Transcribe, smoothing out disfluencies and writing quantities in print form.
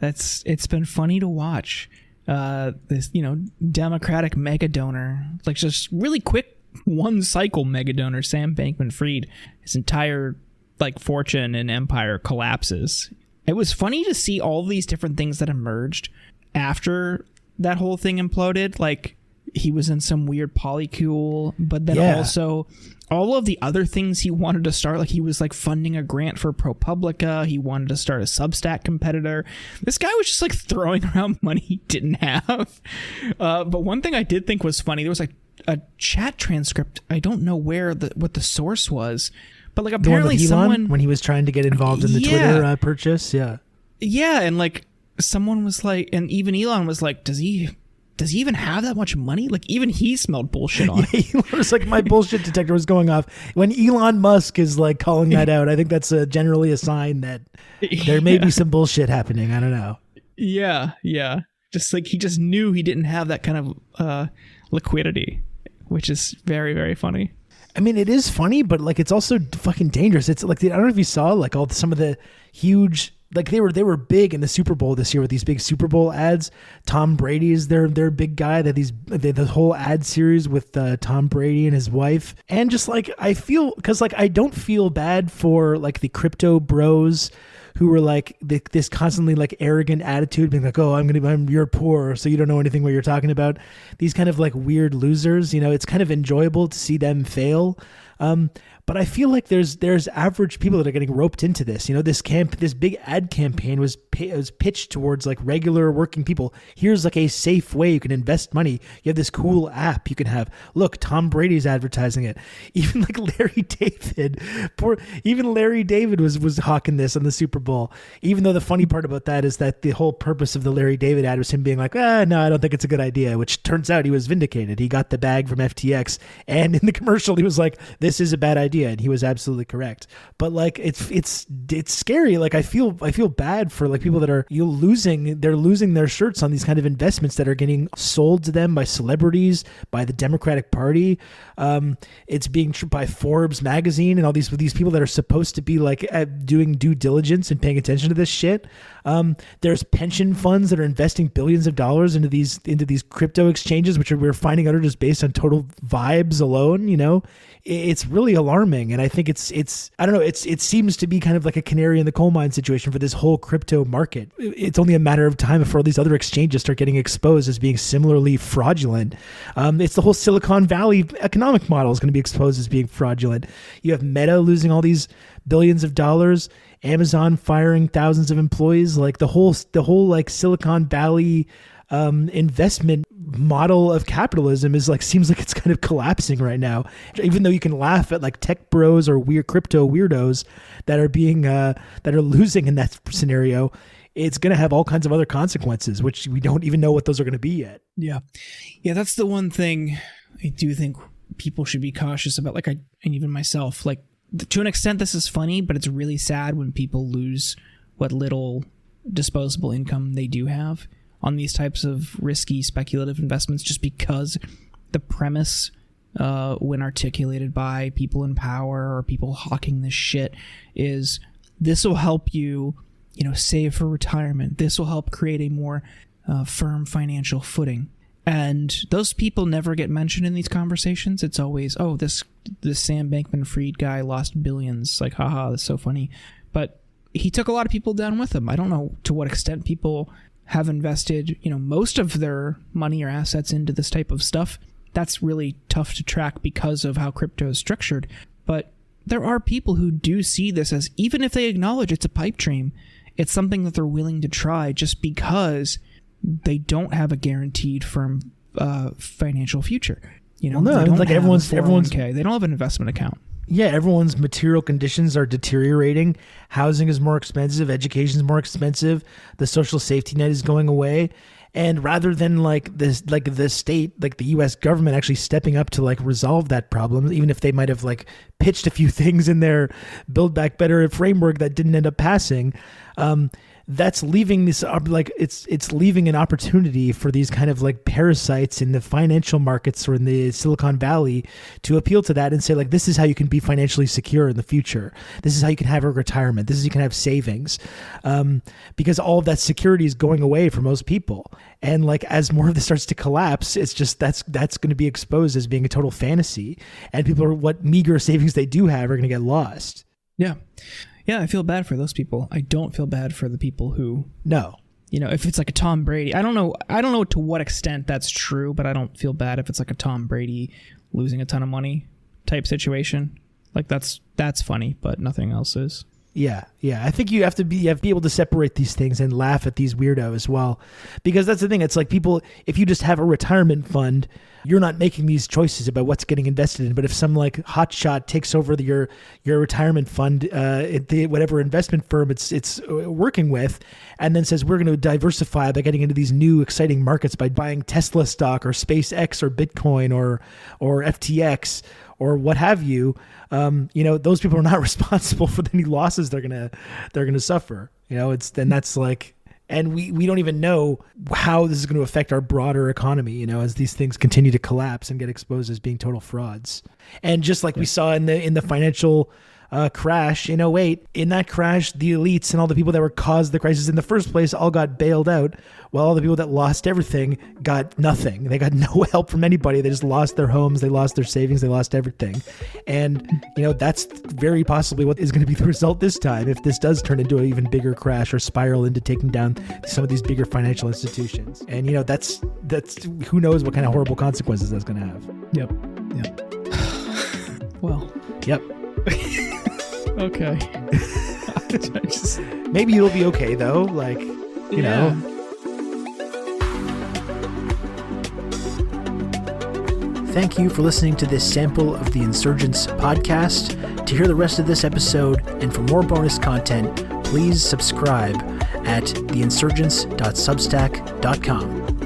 it's been funny to watch. This, Democratic mega donor, like just really quick one cycle mega donor, Sam Bankman-Fried, his entire like fortune and empire collapses. It was funny to see all these different things that emerged after that whole thing imploded. Like he was in some weird polycule, but then also all of the other things he wanted to start, like he was like funding a grant for ProPublica. He wanted to start a Substack competitor. This guy was just like throwing around money he didn't have. But one thing I did think was funny, there was like a chat transcript. I don't know what the source was, but like apparently Elon, someone, when he was trying to get involved in the Twitter purchase. Yeah. And like someone was like, and even Elon was like, does he even have that much money? Like even he smelled bullshit on it. Elon was like, my bullshit detector was going off. When Elon Musk is like calling that out, I think that's generally a sign that there may be some bullshit happening. I don't know. Yeah. Just like he just knew he didn't have that kind of liquidity, which is very, very funny. I mean, it is funny, but like it's also fucking dangerous. It's like, I don't know if you saw like some of the huge, like they were big in the Super Bowl this year with these big Super Bowl ads. Tom Brady is their big guy. That the whole ad series with Tom Brady and his wife, and just like I feel, because like I don't feel bad for like the crypto bros who were like this constantly like arrogant attitude, being like, oh, you're poor, so you don't know anything what you're talking about. These kind of like weird losers, it's kind of enjoyable to see them fail. But I feel like there's average people that are getting roped into this. This big ad campaign was pitched towards like regular working people. Here's like a safe way you can invest money. You have this cool app you can have. Look, Tom Brady's advertising it. Even like Larry David was hawking this on the Super Bowl. Even though the funny part about that is that the whole purpose of the Larry David ad was him being like, no, I don't think it's a good idea, which turns out he was vindicated. He got the bag from FTX, and in the commercial he was like, this is a bad idea. And he was absolutely correct. But like it's scary. Like I feel bad for like people that are losing their shirts on these kind of investments that are getting sold to them by celebrities, by the Democratic Party. It's being by Forbes magazine and all these people that are supposed to be like doing due diligence and paying attention to this shit. There's pension funds that are investing billions of dollars into these crypto exchanges, which we're finding out are just based on total vibes alone. It's really alarming. And I think it's I don't know, it seems to be kind of like a canary in the coal mine situation for this whole crypto market. It's only a matter of time before all these other exchanges start getting exposed as being similarly fraudulent. It's the whole Silicon Valley economic model is going to be exposed as being fraudulent. You have Meta losing all these billions of dollars, Amazon firing thousands of employees, like the whole like Silicon Valley investment model of capitalism seems like it's kind of collapsing right now. Even though you can laugh at like tech bros or weird crypto weirdos that are losing in that scenario, it's going to have all kinds of other consequences, which we don't even know what those are going to be yet. Yeah, that's the one thing I do think people should be cautious about. Like and even myself, like to an extent, this is funny, but it's really sad when people lose what little disposable income they do have on these types of risky speculative investments, just because the premise, when articulated by people in power or people hawking this shit, is this will help you, save for retirement. This will help create a more firm financial footing. And those people never get mentioned in these conversations. It's always, oh, this Sam Bankman-Fried guy lost billions. Like, haha, that's so funny. But he took a lot of people down with him. I don't know to what extent people have invested, most of their money or assets into this type of stuff. That's really tough to track because of how crypto is structured. But there are people who do see this as, even if they acknowledge it's a pipe dream, it's something that they're willing to try just because they don't have a guaranteed firm financial future. Well, no, like everyone's they don't have an investment account. Yeah, everyone's material conditions are deteriorating. Housing is more expensive. Education is more expensive. The social safety net is going away. And rather than like this, like the state, like the U.S. government actually stepping up to like resolve that problem, even if they might have like pitched a few things in their Build Back Better framework that didn't end up passing, that's leaving this like it's leaving an opportunity for these kind of like parasites in the financial markets or in the Silicon Valley to appeal to that and say like, this is how you can be financially secure in the future. This is how you can have a retirement. This is how you can have savings, because all of that security is going away for most people. And like, as more of this starts to collapse, it's just that's going to be exposed as being a total fantasy, and people are, what meager savings they do have are going to get lost. Yeah. Yeah, I feel bad for those people. I don't feel bad for the people who... No. You know, if it's like a Tom Brady, I don't know to what extent that's true, but I don't feel bad if it's like a Tom Brady losing a ton of money type situation. Like that's funny, but nothing else is. Yeah. I think you have to be able to separate these things and laugh at these weirdos as well, because that's the thing. It's like, people, if you just have a retirement fund, you're not making these choices about what's getting invested in. But if some like hotshot takes over your retirement fund, whatever investment firm it's working with, and then says, we're going to diversify by getting into these new exciting markets by buying Tesla stock or SpaceX or Bitcoin or FTX or what have you, those people are not responsible for any losses they're gonna suffer. That's like, and we don't even know how this is going to affect our broader economy, as these things continue to collapse and get exposed as being total frauds. And just like we saw in the financial crash in 2008, in that crash, the elites and all the people that were caused the crisis in the first place all got bailed out, while all the people that lost everything got nothing. They got no help from anybody. They just lost their homes, they lost their savings, they lost everything. And that's very possibly what is going to be the result this time, if this does turn into an even bigger crash or spiral into taking down some of these bigger financial institutions. And that's who knows what kind of horrible consequences that's going to have. Yep. Well. Yep. Okay. Maybe it'll be okay though. Like, you know. Thank you for listening to this sample of the Insurgents podcast. To hear the rest of this episode and for more bonus content, please subscribe at theinsurgents.substack.com.